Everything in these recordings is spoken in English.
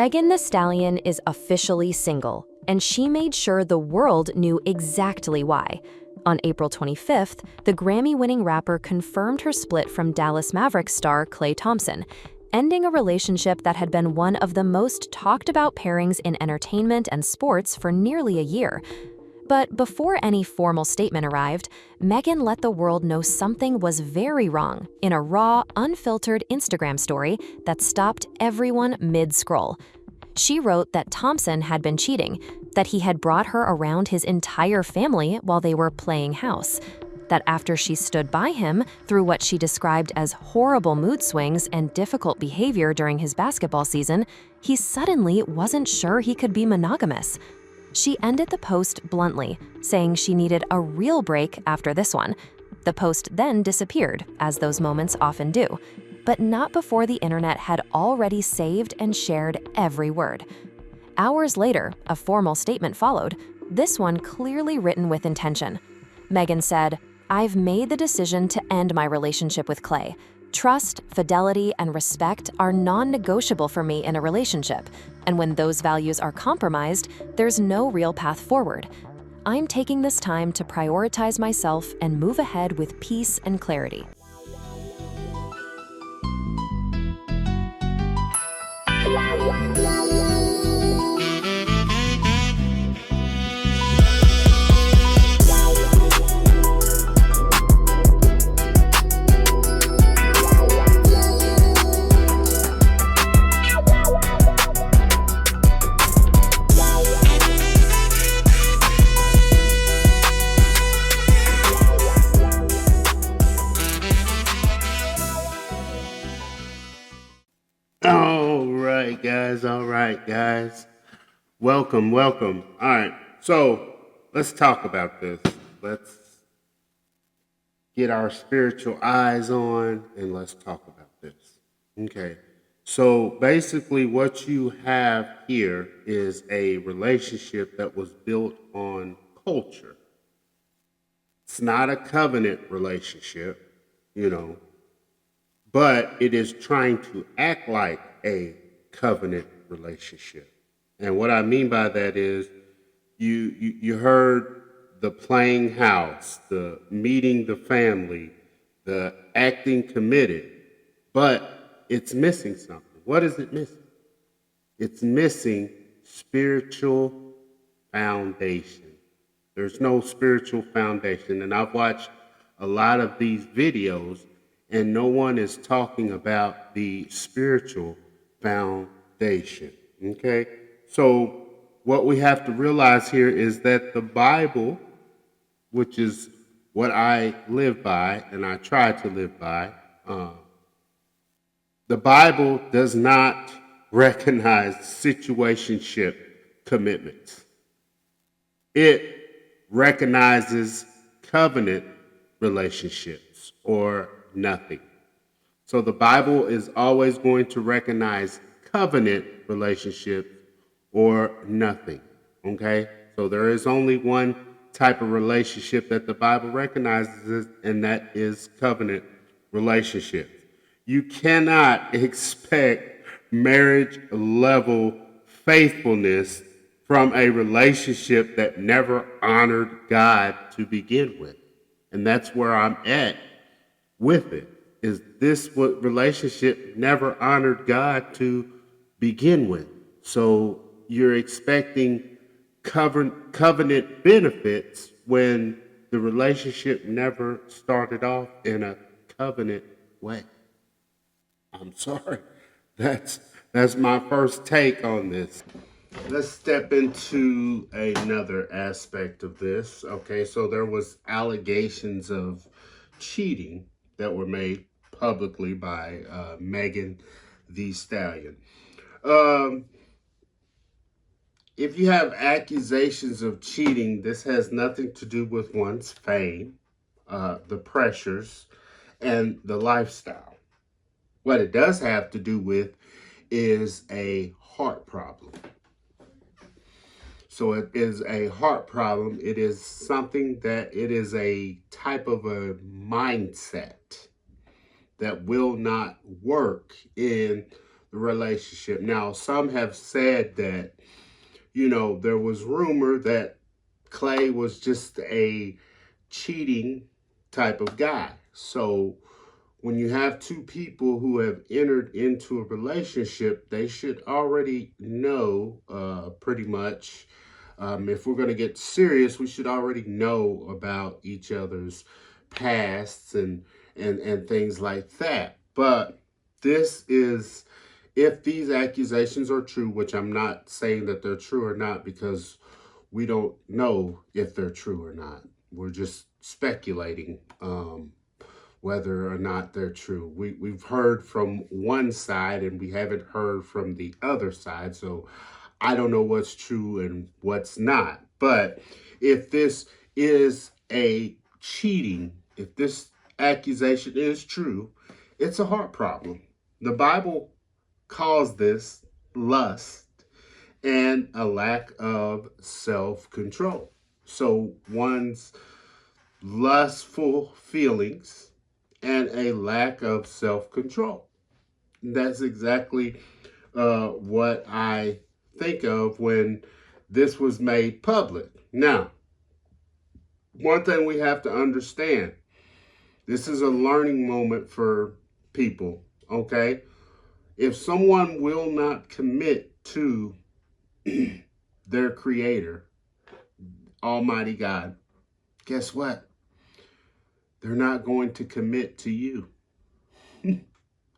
Megan Thee Stallion is officially single, and she made sure the world knew exactly why. On April 25th, the Grammy-winning rapper confirmed her split from Dallas Mavericks star Klay Thompson, ending a relationship that had been one of the most talked-about pairings in entertainment and sports for nearly a year. But before any formal statement arrived, Megan let the world know something was very wrong in a raw, unfiltered Instagram story that stopped everyone mid-scroll. She wrote that Thompson had been cheating, that he had brought her around his entire family while they were playing house, that after she stood by him through what she described as horrible mood swings and difficult behavior during his basketball season, he suddenly wasn't sure he could be monogamous. She ended the post bluntly, saying she needed a real break after this one. The post then disappeared, as those moments often do, but not before the internet had already saved and shared every word. Hours later, a formal statement followed, this one clearly written with intention. Megan said, "I've made the decision to end my relationship with Klay. Trust, fidelity, and respect are non-negotiable for me in a relationship, and when those values are compromised, there's no real path forward. I'm taking this time to prioritize myself and move ahead with peace and clarity." All right, guys. Welcome. All right, so let's talk about this. Let's get our spiritual eyes on and let's talk about this. Okay, so basically what you have here is a relationship that was built on culture. It's not a covenant relationship, but it is trying to act like a covenant relationship. And what I mean by that is you heard the playing house, the meeting the family, the acting committed, but it's missing something. What is it missing? It's missing spiritual foundation. There's no spiritual foundation. And I've watched a lot of these videos and no one is talking about the spiritual foundation. Okay? So what we have to realize here is that the Bible, which is what I live by and I try to live by, the Bible does not recognize situationship commitments. It recognizes covenant relationships or nothing. So the Bible is always going to recognize covenant relationships or nothing, okay? So there is only one type of relationship that the Bible recognizes, and that is covenant relationships. You cannot expect marriage-level faithfulness from a relationship that never honored God to begin with. And that's where I'm at with it. Is this what relationship never honored God to begin with? So you're expecting covenant benefits when the relationship never started off in a covenant way. I'm sorry. That's my first take on this. Let's step into another aspect of this. Okay, so there was allegations of cheating that were made publicly by Megan Thee Stallion. If you have accusations of cheating, this has nothing to do with one's fame, the pressures, and the lifestyle. What it does have to do with is a heart problem. So it is a heart problem. It is something that it is a type of a mindset that will not work in the relationship. Now, some have said that, there was rumor that Klay was just a cheating type of guy. So when you have two people who have entered into a relationship, they should already know pretty much. If we're going to get serious, we should already know about each other's pasts and things like that. But this is, if these accusations are true, which I'm not saying that they're true or not, because we don't know if they're true or not. We're just speculating whether or not they're true. We've heard from one side and we haven't heard from the other side. So I don't know what's true and what's not. But if this is a cheating, if this accusation is true, it's a heart problem. The Bible calls this lust and a lack of self-control. So one's lustful feelings and a lack of self-control. That's exactly what I think of when this was made public. Now, one thing we have to understand, this is a learning moment for people, okay? If someone will not commit to their creator, Almighty God, guess what? They're not going to commit to you.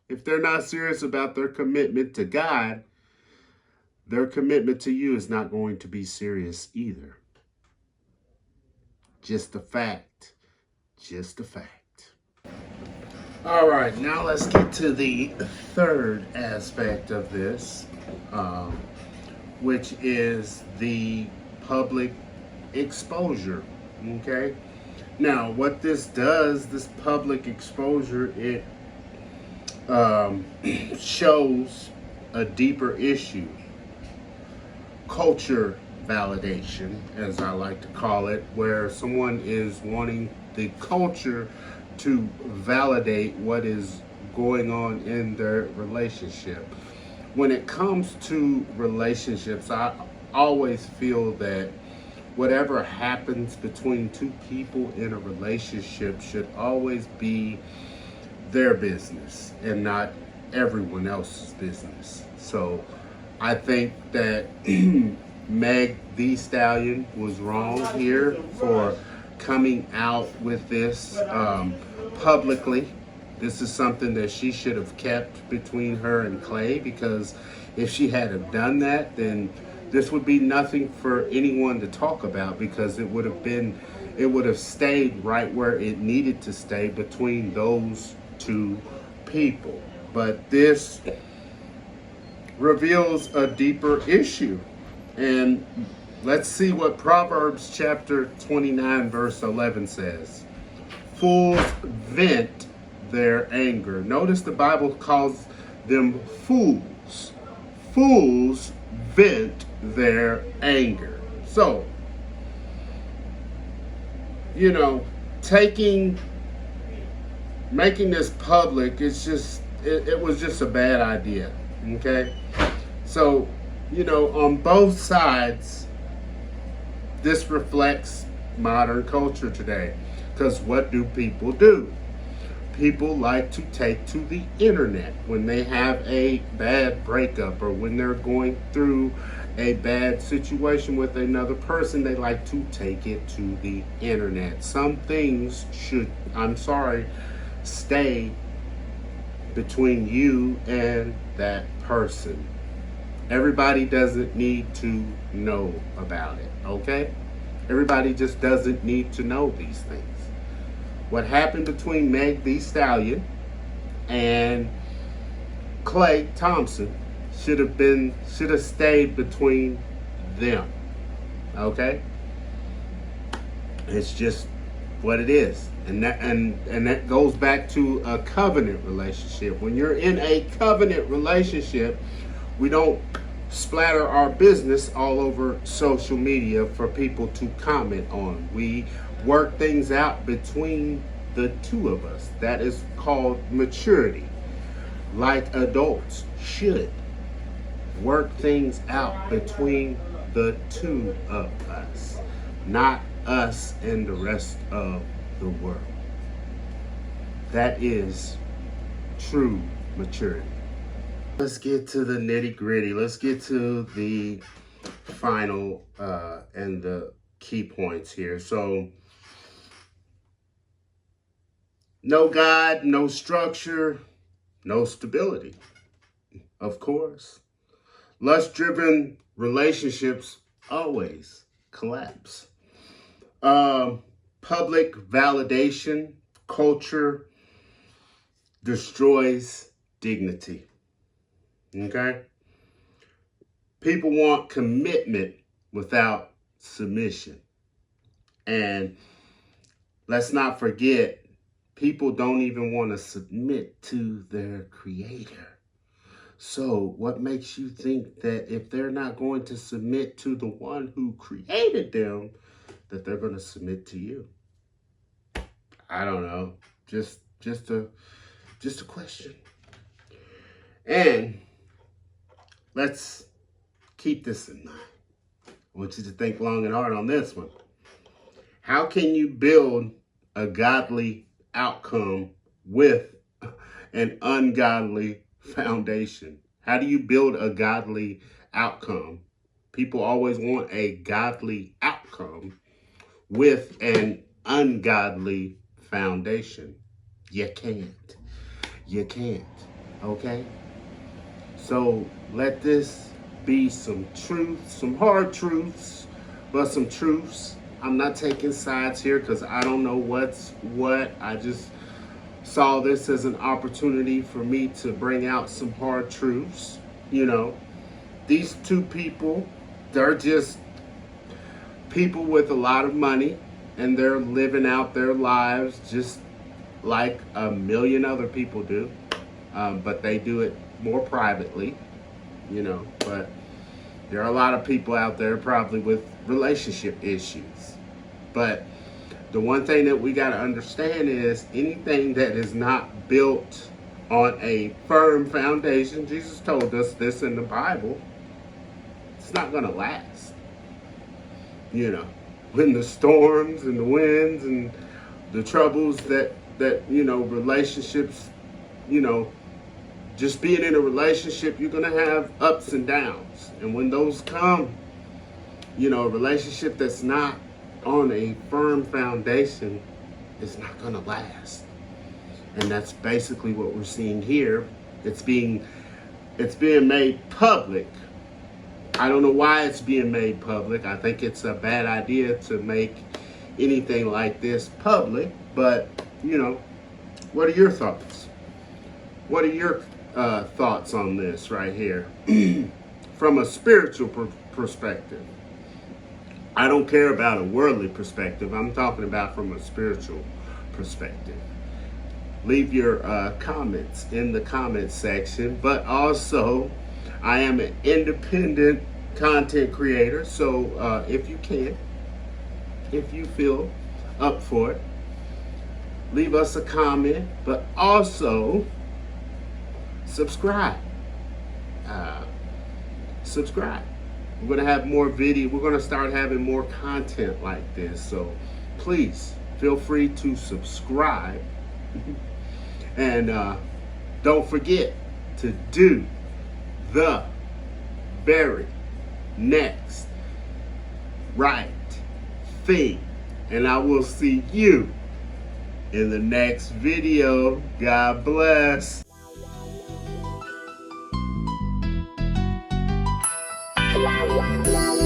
If they're not serious about their commitment to God, their commitment to you is not going to be serious either. Just a fact. Just a fact. All right, now let's get to the third aspect of this, which is the public exposure, okay? Now, what this does, this public exposure, it shows a deeper issue. Culture validation, as I like to call it, where someone is wanting the culture to validate what is going on in their relationship. When it comes to relationships, I always feel that whatever happens between two people in a relationship should always be their business and not everyone else's business. So I think that Meg the Stallion was wrong here for coming out with this publicly. This is something that she should have kept between her and Klay, because if she had have done that, then this would be nothing for anyone to talk about, because it would have stayed right where it needed to stay between those two people. But this reveals a deeper issue. And let's see what Proverbs chapter 29 verse 11 says. Fools vent their anger. Notice the Bible calls them fools. Fools vent their anger. So, making this public, it was just a bad idea. Okay? So, on both sides, this reflects modern culture today. Because what do people do? People like to take to the internet when they have a bad breakup, or when they're going through a bad situation with another person. They like to take it to the internet. Some things should, stay between you and that person. Everybody doesn't need to know about it, okay? Everybody just doesn't need to know these things. What happened between Meg the Stallion and Klay Thompson should have stayed between them. Okay? It's just what it is. And that goes back to a covenant relationship. When you're in a covenant relationship, we don't splatter our business all over social media for people to comment on. We work things out between the two of us. That is called maturity. Like adults should work things out between the two of us, not us and the rest of the world. That is true maturity. Let's get to the nitty gritty. Let's get to the final and the key points here. So, no God, no structure, no stability, of course. Lust-driven relationships always collapse. Public validation culture destroys dignity. Okay? People want commitment without submission. And let's not forget, people don't even want to submit to their creator. So what makes you think that if they're not going to submit to the one who created them, that they're going to submit to you? I don't know. Just a question. And let's keep this in mind. I want you to think long and hard on this one. How can you build a godly outcome with an ungodly foundation? How do you build a godly outcome? People always want a godly outcome with an ungodly foundation. You can't. You can't. Okay? So let this be some truths, some hard truths, but some truths. I'm not taking sides here because I don't know what's what. I just saw this as an opportunity for me to bring out some hard truths. You know, these two people, they're just people with a lot of money, and they're living out their lives just like a million other people do. But they do it more privately, you know. But there are a lot of people out there probably with relationship issues. But the one thing that we got to understand is anything that is not built on a firm foundation, Jesus told us this in the Bible, it's not going to last. You know, when the storms and the winds and the troubles that you know, relationships, you know, just being in a relationship, you're going to have ups and downs. And when those come, you know, a relationship that's not on a firm foundation is not going to last. And that's basically what we're seeing here. It's being made public. I don't know why it's being made public. I think it's a bad idea to make anything like this public. But, you know, what are your thoughts? What are your thoughts on this right here? From a spiritual perspective. I don't care about a worldly perspective. I'm talking about from a spiritual perspective. Leave your comments in the comments section. But also, I am an independent content creator. So if you can, if you feel up for it, leave us a comment. But also, subscribe. Subscribe. We're going to have more video. We're going to start having more content like this. So please feel free to subscribe. And don't forget to do the very next right thing. And I will see you in the next video. God bless. La la la.